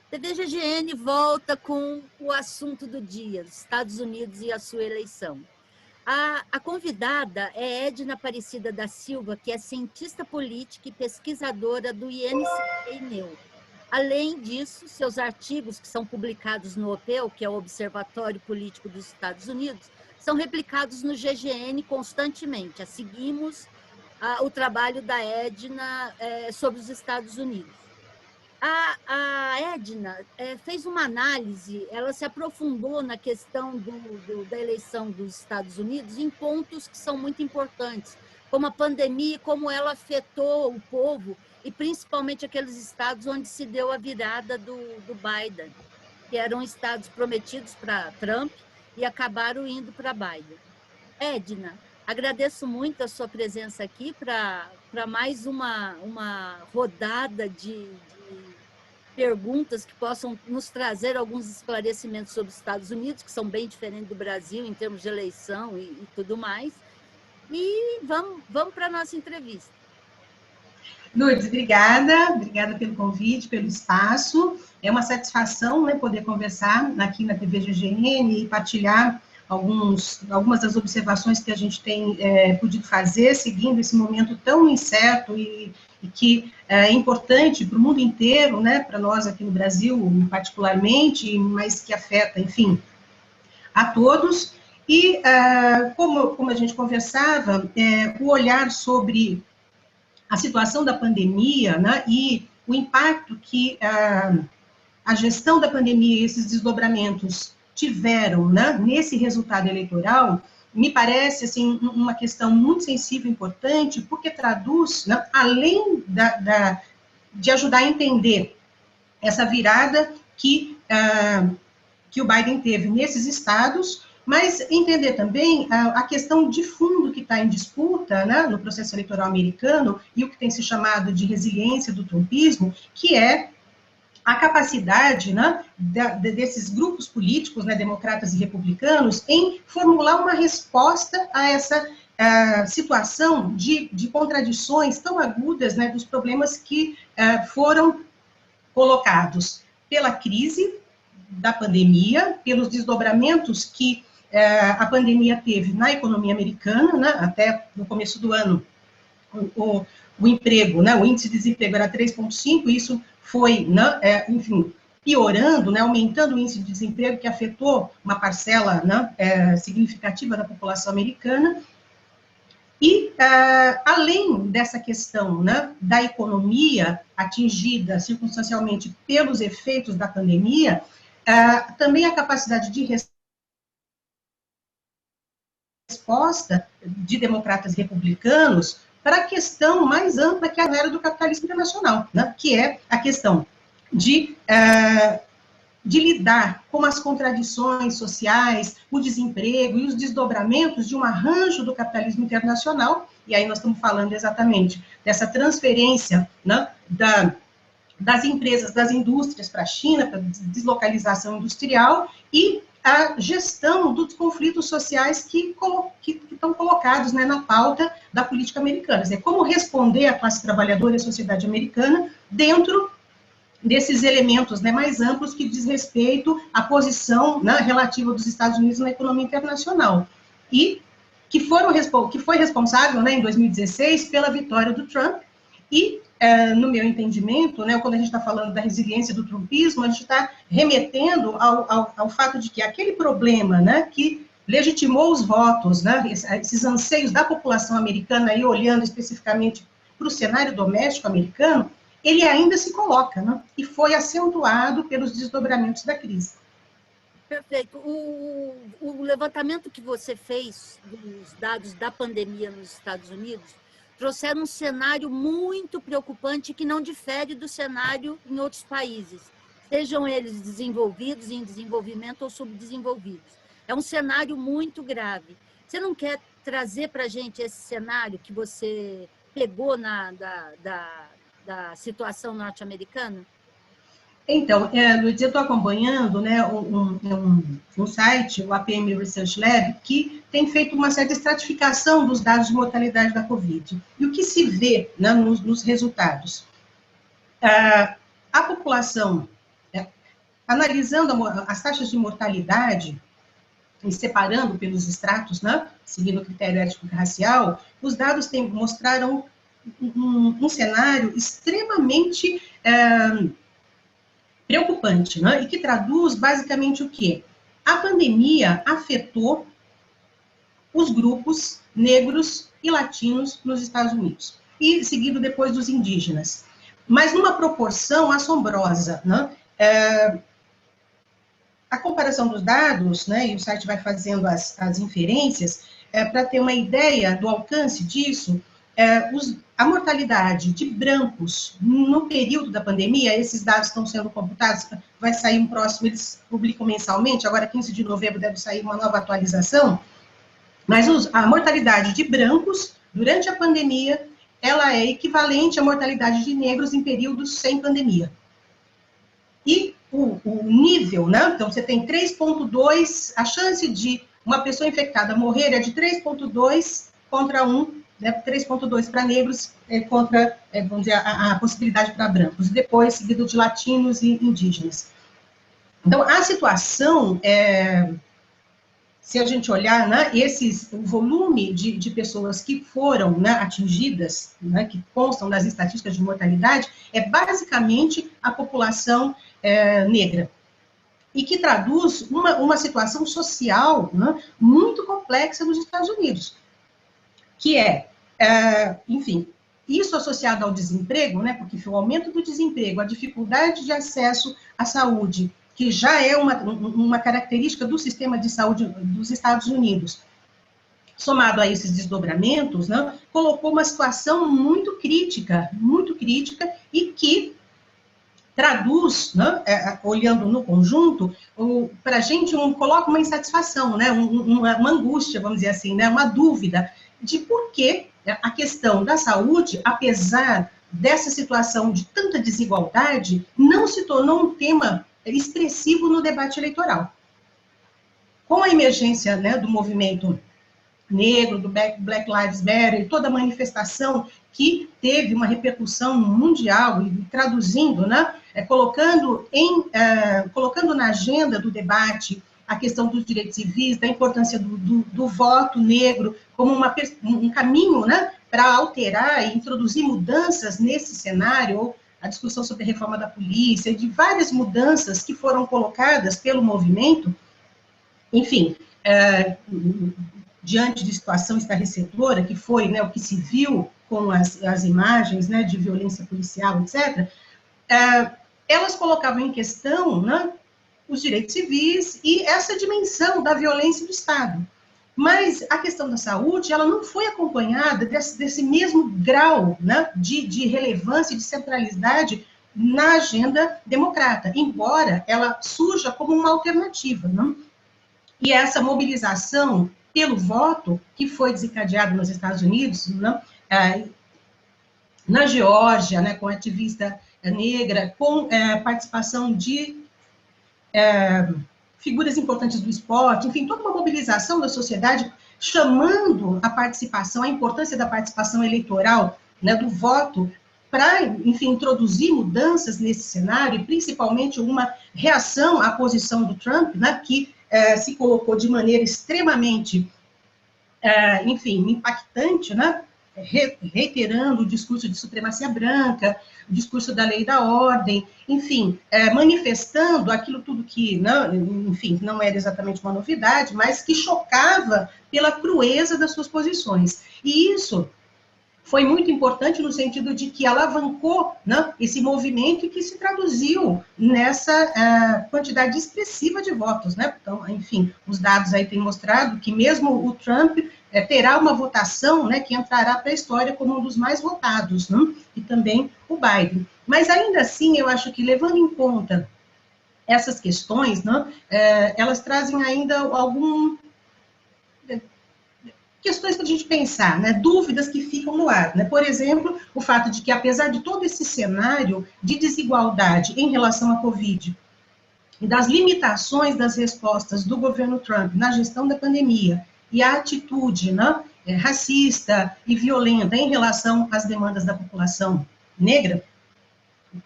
TV GGN volta com o assunto do dia, os Estados Unidos e a sua eleição. A convidada é Edna Aparecida da Silva, que é cientista política e pesquisadora do INCP-INEU. Além disso, seus artigos, que são publicados no OPEU, que é o Observatório Político dos Estados Unidos, são replicados no GGN constantemente. Seguimos o trabalho da Edna sobre os Estados Unidos. A Edna fez uma análise, ela se aprofundou na questão da eleição dos Estados Unidos em pontos que são muito importantes, como a pandemia e como ela afetou o povo, e principalmente aqueles estados onde se deu a virada do Biden, que eram estados prometidos para Trump e acabaram indo para Biden. Edna, agradeço muito a sua presença aqui para mais uma rodada de perguntas que possam nos trazer alguns esclarecimentos sobre os Estados Unidos, que são bem diferentes do Brasil em termos de eleição e tudo mais. E vamos para a nossa entrevista. Lourdes, obrigada pelo convite, pelo espaço. É uma satisfação, né, poder conversar aqui na TV GGN e partilhar algumas das observações que a gente tem podido fazer, seguindo esse momento tão incerto e que é importante para o mundo inteiro, né, para nós aqui no Brasil, particularmente, mas que afeta, enfim, a todos. E, como a gente conversava, o olhar sobre a situação da pandemia, né, e o impacto que a gestão da pandemia e esses desdobramentos tiveram, né, nesse resultado eleitoral, me parece, assim, uma questão muito sensível e importante, porque traduz, né, além de ajudar a entender essa virada que o Biden teve nesses estados, mas entender também a questão de fundo que está em disputa, né, no processo eleitoral americano, e o que tem se chamado de resiliência do trumpismo, que é a capacidade, né, desses grupos políticos, né, democratas e republicanos, em formular uma resposta a essa situação de contradições tão agudas, né, dos problemas que foram colocados pela crise da pandemia, pelos desdobramentos que a pandemia teve na economia americana, né, até no começo do ano, o emprego, né, o índice de desemprego era 3,5%, isso foi, né, enfim, piorando, né, aumentando o índice de desemprego, que afetou uma parcela, né, significativa da população americana. E, além dessa questão, né, da economia atingida circunstancialmente pelos efeitos da pandemia, também a capacidade de resposta de democratas e republicanos para a questão mais ampla que é a era do capitalismo internacional, né, que é a questão de lidar com as contradições sociais, o desemprego e os desdobramentos de um arranjo do capitalismo internacional, e aí nós estamos falando exatamente dessa transferência, né, das empresas, das indústrias para a China, para deslocalização industrial, e a gestão dos conflitos sociais que estão colocados, né, na pauta da política americana. Quer dizer, como responder à classe trabalhadora e à sociedade americana dentro desses elementos, né, mais amplos que diz respeito à posição, né, relativa dos Estados Unidos na economia internacional. E que foi responsável, né, em 2016 pela vitória do Trump. E, no meu entendimento, né, quando a gente está falando da resiliência do trumpismo, a gente está remetendo ao fato de que aquele problema, né, que legitimou os votos, né, esses anseios da população americana, aí olhando especificamente para o cenário doméstico americano, ele ainda se coloca, né, e foi acentuado pelos desdobramentos da crise. Perfeito. O levantamento que você fez dos dados da pandemia nos Estados Unidos trouxeram um cenário muito preocupante que não difere do cenário em outros países, sejam eles desenvolvidos, em desenvolvimento ou subdesenvolvidos. É um cenário muito grave. Você não quer trazer para a gente esse cenário que você pegou da situação norte-americana? Então, Luiz, eu estou acompanhando, né, um site, o APM Research Lab, que tem feito uma certa estratificação dos dados de mortalidade da Covid. E o que se vê, né, nos resultados? A população analisando as taxas de mortalidade e separando pelos estratos, né, seguindo o critério étnico-racial, os dados mostraram um cenário extremamente preocupante, né, e que traduz basicamente o quê? A pandemia afetou os grupos negros e latinos nos Estados Unidos, e seguido depois dos indígenas, mas numa proporção assombrosa, né? A comparação dos dados, né, e o site vai fazendo as inferências, para ter uma ideia do alcance disso, a mortalidade de brancos no período da pandemia, esses dados estão sendo computados, vai sair um próximo, eles publicam mensalmente, agora 15 de novembro deve sair uma nova atualização, mas a mortalidade de brancos durante a pandemia, ela é equivalente à mortalidade de negros em períodos sem pandemia. E o nível, né? Então, você tem 3,2, a chance de uma pessoa infectada morrer é de 3,2 contra 1, né? 3,2 para negros contra, vamos dizer, a possibilidade para brancos. Depois, seguido de latinos e indígenas. Então, a situação, se a gente olhar, né, o volume de pessoas que foram, né, atingidas, né, que constam das estatísticas de mortalidade, é basicamente a população negra, e que traduz uma situação social, né, muito complexa nos Estados Unidos, que enfim, isso associado ao desemprego, né, porque o aumento do desemprego, a dificuldade de acesso à saúde, que já é uma característica do sistema de saúde dos Estados Unidos, somado a esses desdobramentos, né, colocou uma situação muito crítica, e que traduz, né, olhando no conjunto, para a gente coloca uma insatisfação, né, uma angústia, vamos dizer assim, né, uma dúvida de por que a questão da saúde, apesar dessa situação de tanta desigualdade, não se tornou um tema expressivo no debate eleitoral. Com a emergência, né, do movimento negro, do Black Lives Matter, toda a manifestação que teve uma repercussão mundial, e traduzindo, né, colocando na agenda do debate a questão dos direitos civis, da importância do voto negro como um caminho, né, para alterar e introduzir mudanças nesse cenário, a discussão sobre a reforma da polícia, de várias mudanças que foram colocadas pelo movimento, enfim, diante de situação estarrecedora, que foi, né, o que se viu com as imagens, né, de violência policial, etc., elas colocavam em questão, né, os direitos civis e essa dimensão da violência do Estado. Mas a questão da saúde, ela não foi acompanhada desse mesmo grau, né, de relevância e de centralidade na agenda democrata, embora ela surja como uma alternativa, né? E essa mobilização pelo voto, que foi desencadeado nos Estados Unidos, né, na Geórgia, né, com ativista negra, com participação de figuras importantes do esporte, enfim, toda uma mobilização da sociedade chamando a participação, a importância da participação eleitoral, né, do voto, para, enfim, introduzir mudanças nesse cenário, e principalmente uma reação à posição do Trump, né, que se colocou de maneira extremamente, enfim, impactante, né, reiterando o discurso de supremacia branca, o discurso da lei da ordem, enfim, manifestando aquilo tudo que, não, enfim, não era exatamente uma novidade, mas que chocava pela crueza das suas posições. E isso foi muito importante no sentido de que alavancou, né, esse movimento e que se traduziu nessa quantidade expressiva de votos, né? Então, enfim, os dados aí têm mostrado que mesmo o Trump terá uma votação, né, que entrará para a história como um dos mais votados, né? E também o Biden. Mas ainda assim, eu acho que levando em conta essas questões, né, elas trazem ainda questões para a gente pensar, né, dúvidas que ficam no ar, né? Por exemplo, o fato de que, apesar de todo esse cenário de desigualdade em relação à Covid e das limitações das respostas do governo Trump na gestão da pandemia e a atitude, né, racista e violenta em relação às demandas da população negra,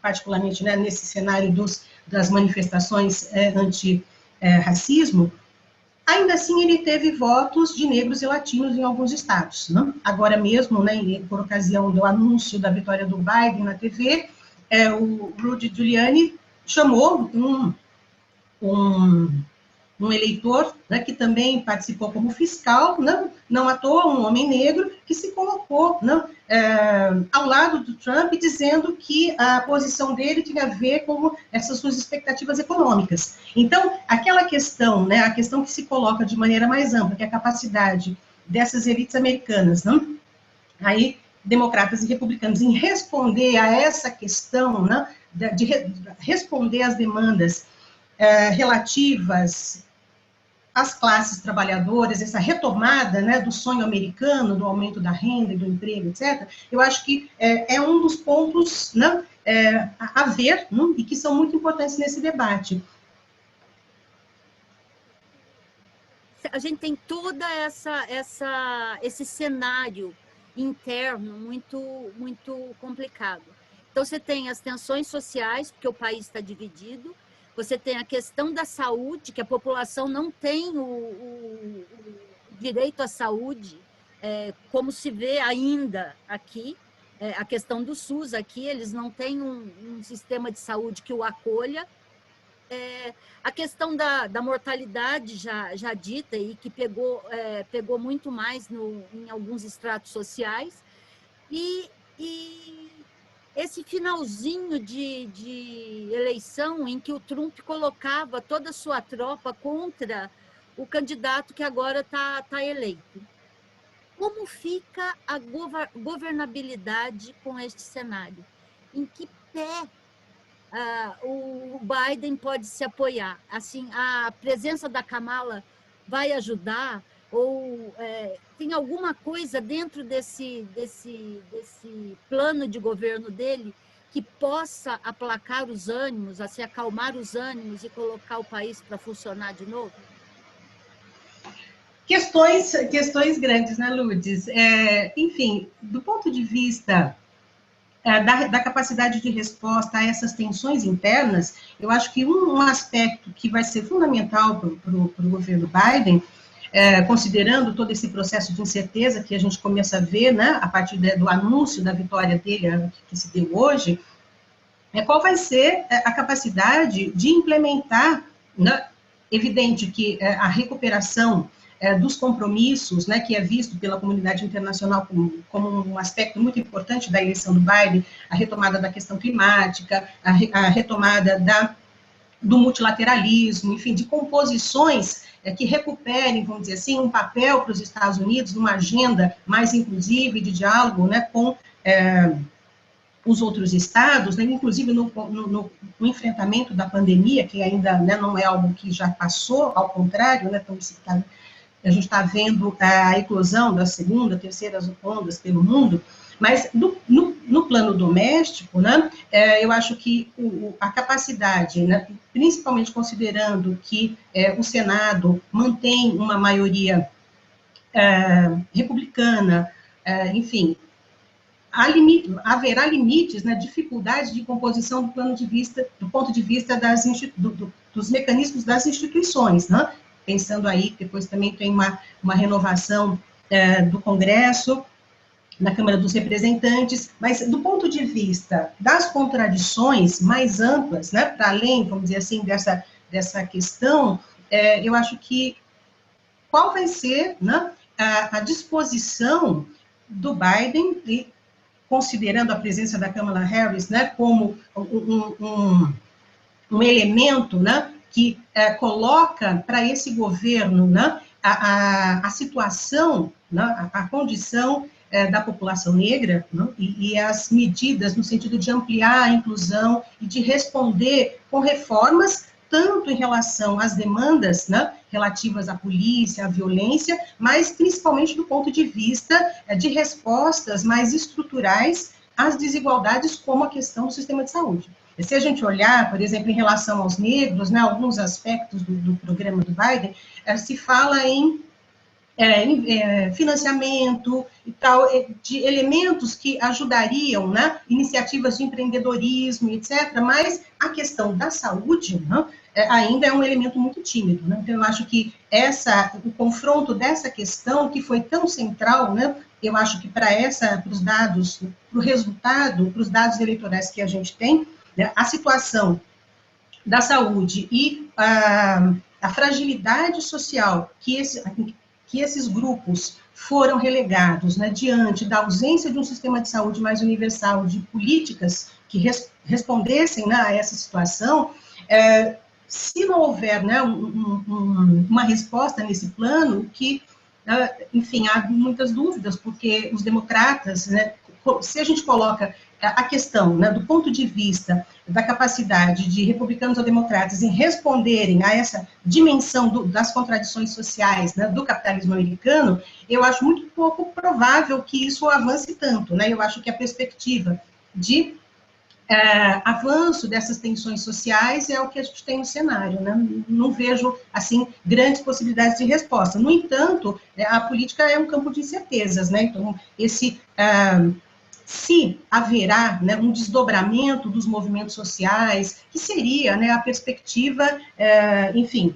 particularmente, né, nesse cenário das manifestações anti-racismo, ainda assim ele teve votos de negros e latinos em alguns estados, né? Agora mesmo, né, por ocasião do anúncio da vitória do Biden na TV, o Rudy Giuliani chamou um eleitor, né, que também participou como fiscal, não à toa, um homem negro, que se colocou, né, ao lado do Trump, dizendo que a posição dele tinha a ver com essas suas expectativas econômicas. Então, aquela questão, né, a questão que se coloca de maneira mais ampla, que é a capacidade dessas elites americanas, né, aí, democratas e republicanos, em responder a essa questão, né, de responder às demandas relativas às classes trabalhadoras, essa retomada, né, do sonho americano, do aumento da renda e do emprego, etc., eu acho que é um dos pontos, né, a ver, né, e que são muito importantes nesse debate. A gente tem toda esse cenário interno muito complicado. Então, você tem as tensões sociais, porque o país está dividido, você tem a questão da saúde, que a população não tem o direito à saúde, como se vê ainda aqui, a questão do SUS aqui, eles não têm um sistema de saúde que o acolha. A questão da mortalidade já dita e que pegou muito mais em alguns estratos sociais, e esse finalzinho de eleição em que o Trump colocava toda a sua tropa contra o candidato que agora está eleito. Como fica a governabilidade com este cenário? Em que pé o Biden pode se apoiar? Assim, a presença da Kamala vai ajudar? Ou tem alguma coisa dentro desse plano de governo dele que possa aplacar os ânimos, assim, acalmar os ânimos e colocar o país para funcionar de novo? Questões grandes, né, Lourdes? Enfim, do ponto de vista da capacidade de resposta a essas tensões internas, eu acho que um aspecto que vai ser fundamental para o governo Biden, considerando todo esse processo de incerteza que a gente começa a ver, né, a partir do anúncio da vitória dele, que se deu hoje, qual vai ser a capacidade de implementar, né, evidente que a recuperação dos compromissos, né, que é visto pela comunidade internacional como um aspecto muito importante da eleição do Biden, a retomada da questão climática, a retomada do multilateralismo, enfim, de composições que recuperem, vamos dizer assim, um papel para os Estados Unidos, numa agenda mais inclusiva e de diálogo, né, com os outros estados, né, inclusive no enfrentamento da pandemia, que ainda, né, não é algo que já passou, ao contrário, né, a gente está vendo a eclosão das segunda, terceiras ondas pelo mundo, mas no plano doméstico, né, eu acho que a capacidade, né, principalmente considerando que o Senado mantém uma maioria republicana, enfim, haverá limites, né, dificuldades de composição do ponto de vista dos mecanismos das instituições, né? Pensando aí, depois também tem uma renovação do Congresso, na Câmara dos Representantes, mas do ponto de vista das contradições mais amplas, né, para além, vamos dizer assim, dessa questão, eu acho que qual vai ser, né, a disposição do Biden, e considerando a presença da Kamala Harris, né, como um elemento, né, que coloca para esse governo, né, a situação, né, a condição da população negra, né, e as medidas no sentido de ampliar a inclusão e de responder com reformas, tanto em relação às demandas, né, relativas à polícia, à violência, mas principalmente do ponto de vista de respostas mais estruturais às desigualdades, como a questão do sistema de saúde. Se a gente olhar, por exemplo, em relação aos negros, né, alguns aspectos do programa do Biden, se fala em financiamento e tal, de elementos que ajudariam, né, iniciativas de empreendedorismo, etc., mas a questão da saúde, né, ainda é um elemento muito tímido, né? Então, eu acho que o confronto dessa questão, que foi tão central, né, eu acho que para os dados, para o resultado, para os dados eleitorais que a gente tem, né, a situação da saúde e a fragilidade social que esses grupos foram relegados, né, diante da ausência de um sistema de saúde mais universal, de políticas que respondessem, né, a essa situação, se não houver, né, uma resposta nesse plano, enfim, há muitas dúvidas, porque os democratas, né, se a gente coloca a questão, né, do ponto de vista da capacidade de republicanos ou democratas em responderem a essa dimensão das contradições sociais, né, do capitalismo americano, eu acho muito pouco provável que isso avance tanto, né? Eu acho que a perspectiva de avanço dessas tensões sociais é o que a gente tem no cenário, né? Não vejo, assim, grandes possibilidades de resposta. No entanto, a política é um campo de incertezas, né? Então, se haverá, né, um desdobramento dos movimentos sociais, que seria, né, a perspectiva, enfim,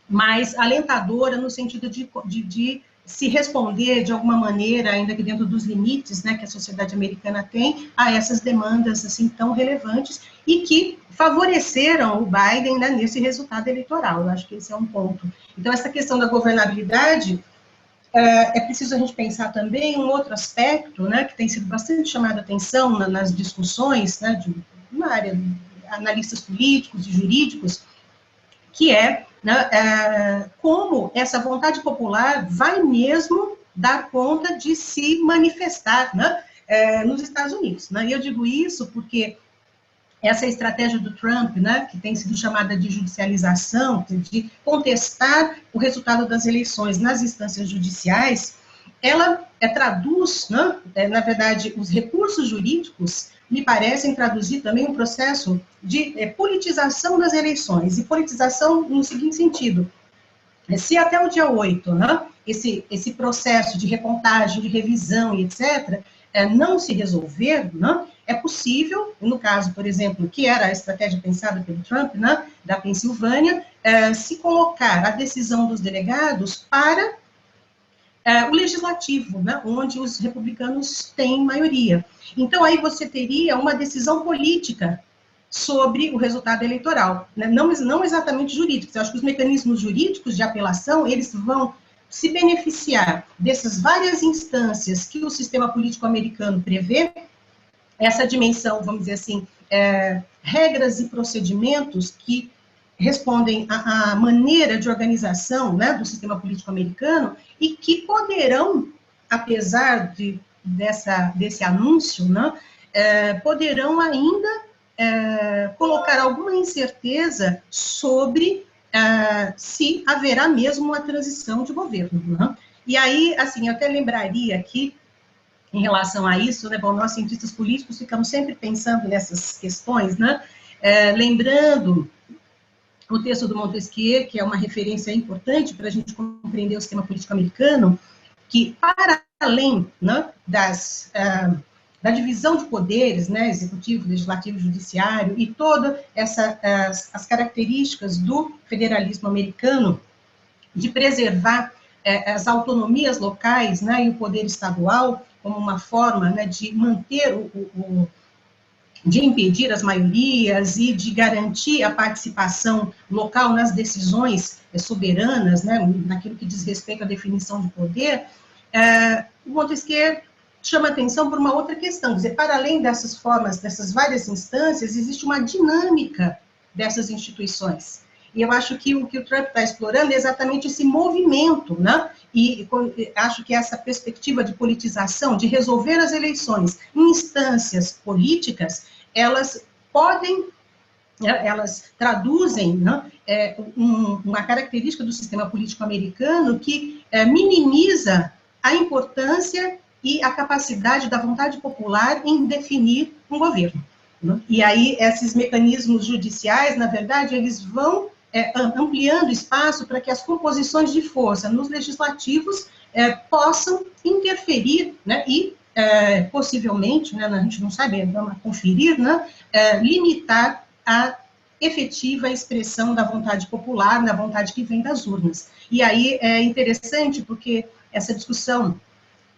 mais alentadora no sentido de se responder de alguma maneira, ainda que dentro dos limites, né, que a sociedade americana tem, a essas demandas assim tão relevantes e que favoreceram o Biden, né, nesse resultado eleitoral. Eu acho que esse é um ponto. Então, essa questão da governabilidade, é preciso a gente pensar também um outro aspecto, né, que tem sido bastante chamado a atenção nas discussões, né, na área de analistas políticos e jurídicos, que né, como essa vontade popular vai mesmo dar conta de se manifestar, né, nos Estados Unidos. Né? E eu digo isso porque essa estratégia do Trump, né, que tem sido chamada de judicialização, de contestar o resultado das eleições nas instâncias judiciais, ela traduz, né, na verdade, os recursos jurídicos me parecem traduzir também um processo de politização das eleições, e politização no seguinte sentido: se até o dia 8, né, esse processo de recontagem, de revisão e etc., não se resolver, né, é possível, no caso, por exemplo, que era a estratégia pensada pelo Trump, né, da Pensilvânia, se colocar a decisão dos delegados para o legislativo, né, onde os republicanos têm maioria. Então, aí você teria uma decisão política sobre o resultado eleitoral, né? Não exatamente jurídicos. Eu acho que os mecanismos jurídicos de apelação, eles vão se beneficiar dessas várias instâncias que o sistema político americano prevê, essa dimensão, vamos dizer assim, regras e procedimentos que respondem à maneira de organização, né, do sistema político americano, e que poderão, apesar desse anúncio, né, poderão ainda colocar alguma incerteza sobre se haverá mesmo uma transição de governo. Né? E aí, assim, eu até lembraria aqui, em relação a isso, né, bom, nós cientistas políticos ficamos sempre pensando nessas questões, né, lembrando o texto do Montesquieu, que é uma referência importante para a gente compreender o sistema político americano, que, para além, né, da divisão de poderes, né, executivo, legislativo, judiciário, e todas as características do federalismo americano, de preservar as autonomias locais, né, e o poder estadual, como uma forma, né, de manter de impedir as maiorias e de garantir a participação local nas decisões soberanas, né, naquilo que diz respeito à definição de poder, o Montesquieu chama atenção por uma outra questão, quer dizer, para além dessas formas, dessas várias instâncias, existe uma dinâmica dessas instituições. E eu acho que o que o Trump está explorando é exatamente esse movimento, né? E acho que essa perspectiva de politização, de resolver as eleições em instâncias políticas, elas traduzem, né, uma característica do sistema político americano que minimiza a importância e a capacidade da vontade popular em definir um governo. Né? E aí, esses mecanismos judiciais, na verdade, eles vão ampliando espaço para que as composições de força nos legislativos possam interferir, né, e possivelmente, né, a gente não sabe, vamos conferir, né, limitar a efetiva expressão da vontade popular, da vontade que vem das urnas. E aí é interessante porque essa discussão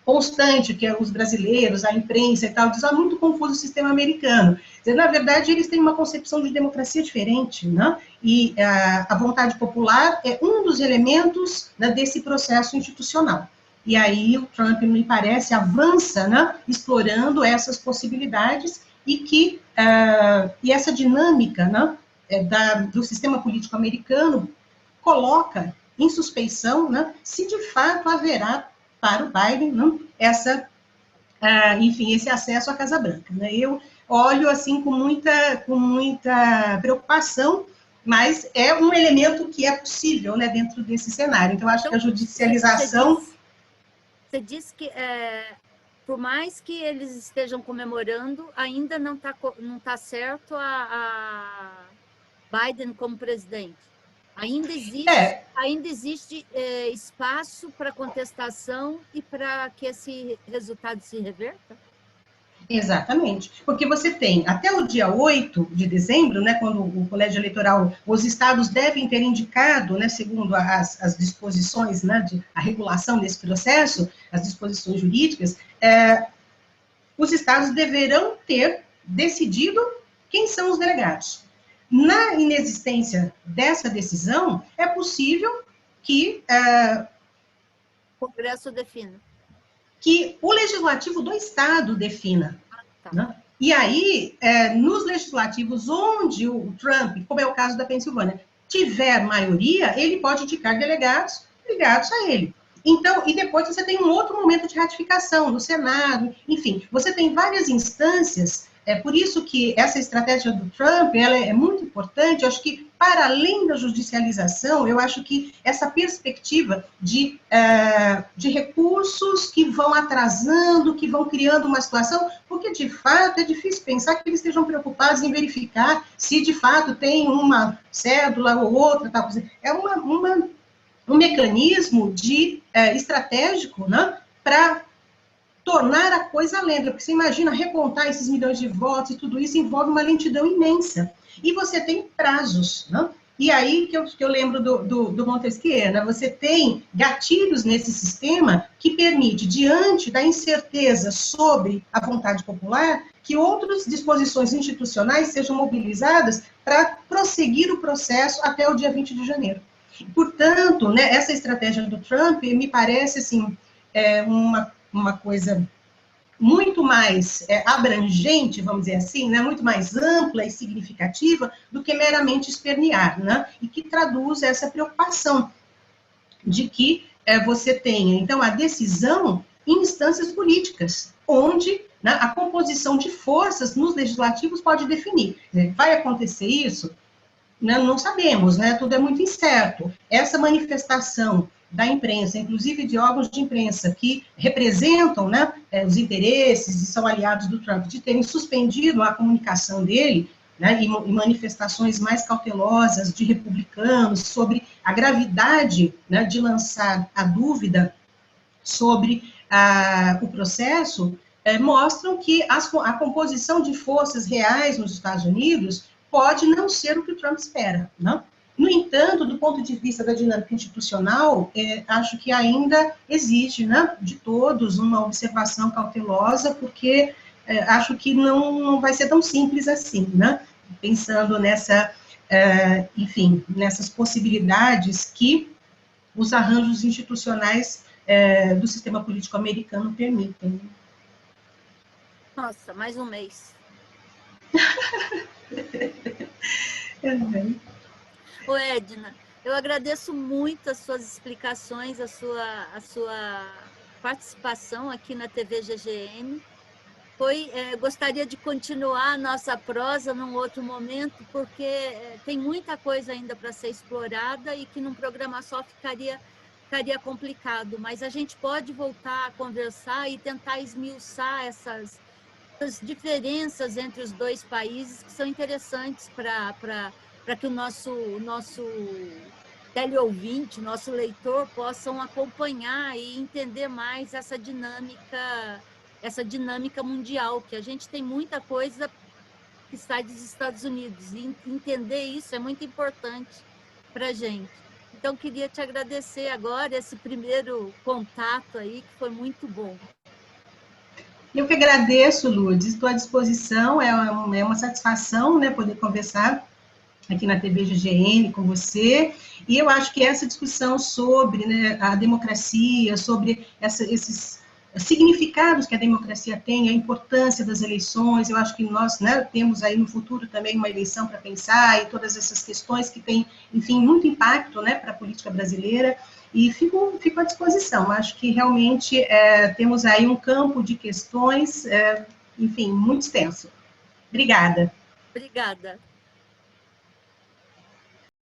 constante, que é os brasileiros, a imprensa e tal, diz, muito confuso o sistema americano. Na verdade, eles têm uma concepção de democracia diferente, né? E a vontade popular é um dos elementos, né, desse processo institucional. E aí o Trump, me parece, avança, né, explorando essas possibilidades e essa dinâmica, né, do sistema político americano coloca em suspeição, né, se de fato haverá para o Biden, né, enfim, esse acesso à Casa Branca. Né? Eu olho assim com muita preocupação, mas é um elemento que é possível, né, dentro desse cenário. Então, acho que a judicialização... Você diz que, por mais que eles estejam comemorando, ainda não tá certo a Biden como presidente. Ainda existe espaço para contestação e para que esse resultado se reverta? Exatamente, porque você tem até o dia 8 de dezembro, né, quando o colégio eleitoral, os estados devem ter indicado, né, segundo as disposições, né, a regulação desse processo, as disposições jurídicas, os estados deverão ter decidido quem são os delegados. Na inexistência dessa decisão, é possível que o Congresso defina. Que o legislativo do estado defina. Tá. Né? E aí, nos legislativos onde o Trump, como é o caso da Pensilvânia, tiver maioria, ele pode indicar delegados ligados a ele. Então, e depois você tem um outro momento de ratificação no Senado, enfim, você tem várias instâncias. É por isso que essa estratégia do Trump, ela é muito importante. Eu acho que, para além da judicialização, eu acho que essa perspectiva de recursos que vão atrasando, que vão criando uma situação, porque, de fato, é difícil pensar que eles estejam preocupados em verificar se, de fato, tem uma cédula ou outra, tal. É um mecanismo estratégico, né, para tornar a coisa lenta, porque você imagina recontar esses milhões de votos e tudo isso envolve uma lentidão imensa. E você tem prazos, né? E aí que eu lembro do Montesquieu, né? Você tem gatilhos nesse sistema que permite, diante da incerteza sobre a vontade popular, que outras disposições institucionais sejam mobilizadas para prosseguir o processo até o dia 20 de janeiro. Portanto, né, essa estratégia do Trump me parece assim, uma coisa muito mais abrangente, vamos dizer assim, né, muito mais ampla e significativa do que meramente espernear, né, e que traduz essa preocupação de que você tenha, então, a decisão em instâncias políticas, onde, né, a composição de forças nos legislativos pode definir. Vai acontecer isso? Não sabemos, né? Tudo é muito incerto. Essa manifestação da imprensa, inclusive de órgãos de imprensa que representam, né, os interesses e são aliados do Trump, de terem suspendido a comunicação dele, né, e manifestações mais cautelosas de republicanos sobre a gravidade, né, de lançar a dúvida sobre o processo, mostram que a composição de forças reais nos Estados Unidos pode não ser o que o Trump espera, não? No entanto, do ponto de vista da dinâmica institucional, acho que ainda exige, né, de todos uma observação cautelosa, porque acho que não vai ser tão simples assim, né? Pensando enfim, nessas possibilidades que os arranjos institucionais do sistema político americano permitem. Nossa, mais um mês. Ô, Edna, eu agradeço muito as suas explicações, a sua participação aqui na TV GGN. Gostaria de continuar a nossa prosa num outro momento, porque tem muita coisa ainda para ser explorada e que num programa só ficaria complicado, mas a gente pode voltar a conversar e tentar esmiuçar essas diferenças entre os dois países que são interessantes para para que o nosso teleouvinte, nosso leitor, possam acompanhar e entender mais essa dinâmica mundial, que a gente tem muita coisa que sai dos Estados Unidos, e entender isso é muito importante para a gente. Então, queria te agradecer agora esse primeiro contato aí, que foi muito bom. Eu que agradeço, Lourdes, estou à disposição, é uma satisfação, né, poder conversar aqui na TV GGN com você, e eu acho que essa discussão sobre, né, a democracia, sobre esses significados que a democracia tem, a importância das eleições, eu acho que nós, né, temos aí no futuro também uma eleição para pensar, e todas essas questões que têm, enfim, muito impacto, né, para a política brasileira, e fico à disposição, acho que realmente temos aí um campo de questões, enfim, muito extenso. Obrigada. Obrigada.